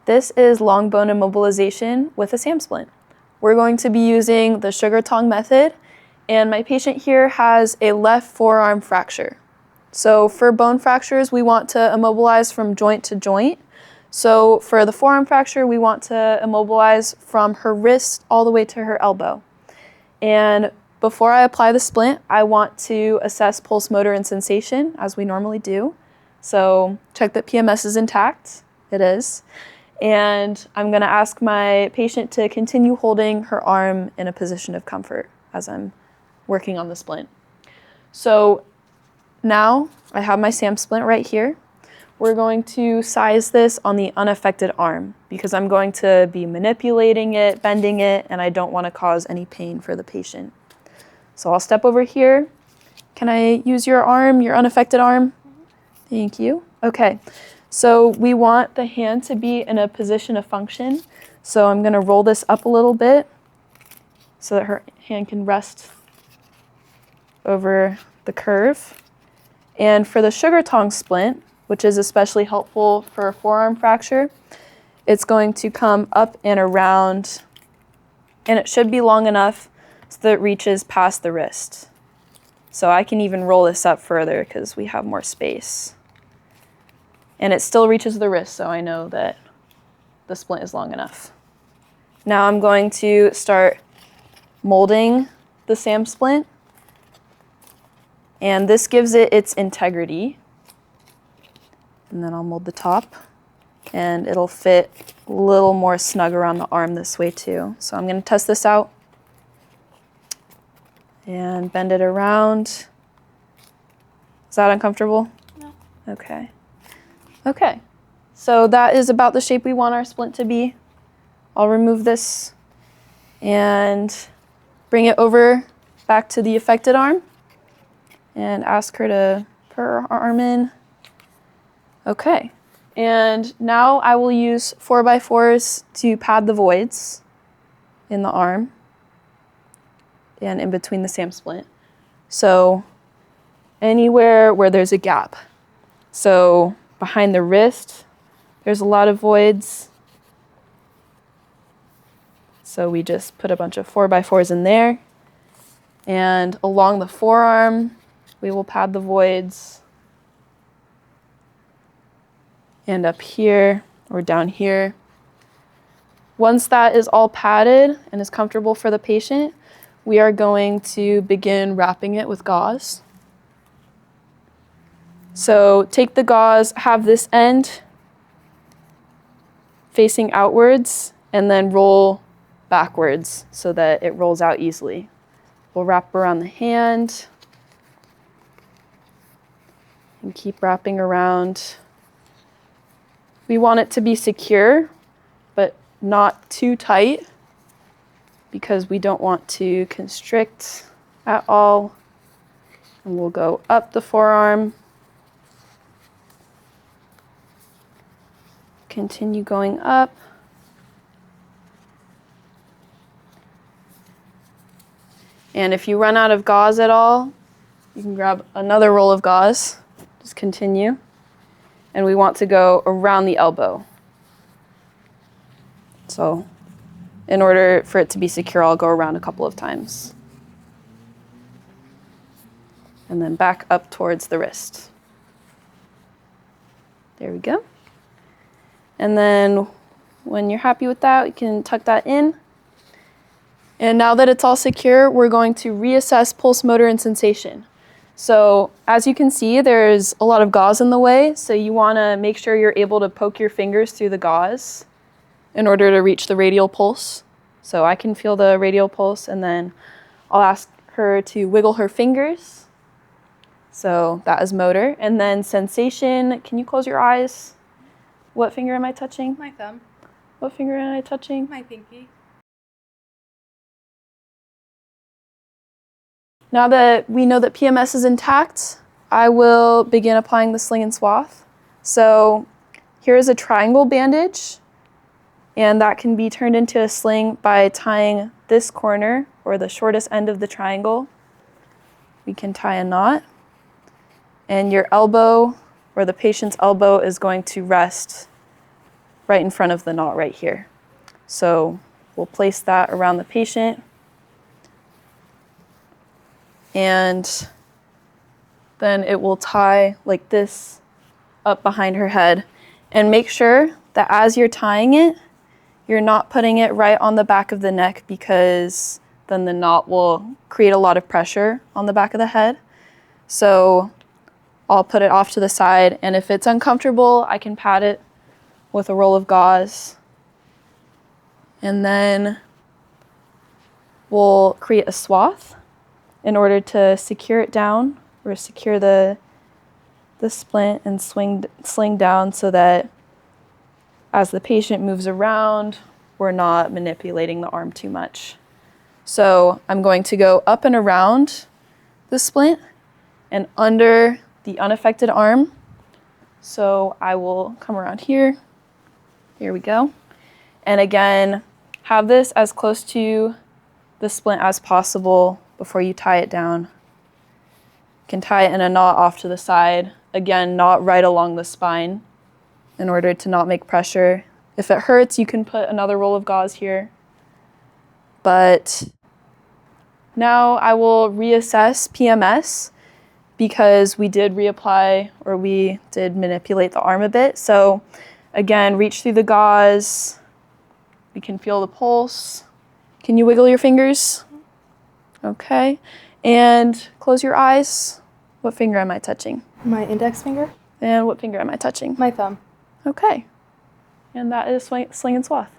This is long bone immobilization with a SAM splint. We're going to be using the sugar tong method, and my patient here has a left forearm fracture. So for bone fractures, we want to immobilize from joint to joint. So for the forearm fracture, we want to immobilize from her wrist all the way to her elbow. And before I apply the splint, I want to assess pulse, motor, and sensation, as we normally do. So check that PMS is intact. It is. And I'm going to ask my patient to continue holding her arm in a position of comfort as I'm working on the splint. So now I have my SAM splint right here. We're going to size this on the unaffected arm because I'm going to be manipulating it, bending it, and I don't want to cause any pain for the patient. So I'll step over here. Can I use your arm, your unaffected arm? Thank you. Okay, so we want the hand to be in a position of function. So I'm going to roll this up a little bit so that her hand can rest over the curve. And for the sugar tong splint, which is especially helpful for a forearm fracture, it's going to come up and around, and it should be long enough so that it reaches past the wrist. So I can even roll this up further because we have more space. And it still reaches the wrist, so I know that the splint is long enough. Now I'm going to start molding the SAM splint, and this gives it its integrity. And then I'll mold the top, and it'll fit a little more snug around the arm this way too. So I'm going to test this out and bend it around. Is that uncomfortable? No. Okay. Okay. So that is about the shape we want our splint to be. I'll remove this and bring it over back to the affected arm and ask her to put her arm in. Okay, and now I will use 4x4s to pad the voids in the arm and in between the SAM splint. So anywhere where there's a gap. So behind the wrist, there's a lot of voids. So we just put a bunch of 4x4s in there. And along the forearm, we will pad the voids. And up here or down here. Once that is all padded and is comfortable for the patient, we are going to begin wrapping it with gauze. So take the gauze, have this end facing outwards, and then roll backwards so that it rolls out easily. We'll wrap around the hand and keep wrapping around. We want it to be secure, but not too tight because we don't want to constrict at all. And we'll go up the forearm. Continue going up. And if you run out of gauze at all, you can grab another roll of gauze. Just continue. And we want to go around the elbow. So in order for it to be secure, I'll go around a couple of times. And then back up towards the wrist. There we go. And then when you're happy with that, you can tuck that in. And now that it's all secure, we're going to reassess pulse, motor, and sensation. So as you can see, there's a lot of gauze in the way, so you want to make sure you're able to poke your fingers through the gauze in order to reach the radial pulse. So I can feel the radial pulse, and then I'll ask her to wiggle her fingers. So that is motor. And then sensation, can you close your eyes? What finger am I touching? My thumb. What finger am I touching? My pinky. Now that we know that PMS is intact, I will begin applying the sling and swath. So here is a triangle bandage, and that can be turned into a sling by tying this corner, or the shortest end of the triangle. We can tie a knot, and your elbow, or the patient's elbow, is going to rest right in front of the knot right here. So we'll place that around the patient. And then it will tie like this up behind her head. And make sure that as you're tying it, you're not putting it right on the back of the neck, because then the knot will create a lot of pressure on the back of the head. So I'll put it off to the side, and if it's uncomfortable, I can pat it with a roll of gauze. And then we'll create a swath in order to secure it down, or secure the splint and sling down, so that as the patient moves around, we're not manipulating the arm too much. So I'm going to go up and around the splint and under the unaffected arm. So I will come around here. Here we go. And again, have this as close to the splint as possible before you tie it down. You can tie it in a knot off to the side. Again, not right along the spine in order to not make pressure. If it hurts, you can put another roll of gauze here. But now I will reassess PMS, because we did reapply, or we did manipulate the arm a bit. So again, reach through the gauze. We can feel the pulse. Can you wiggle your fingers? Okay. And close your eyes. What finger am I touching? My index finger. And what finger am I touching? My thumb. Okay. And that is Sling and Swath.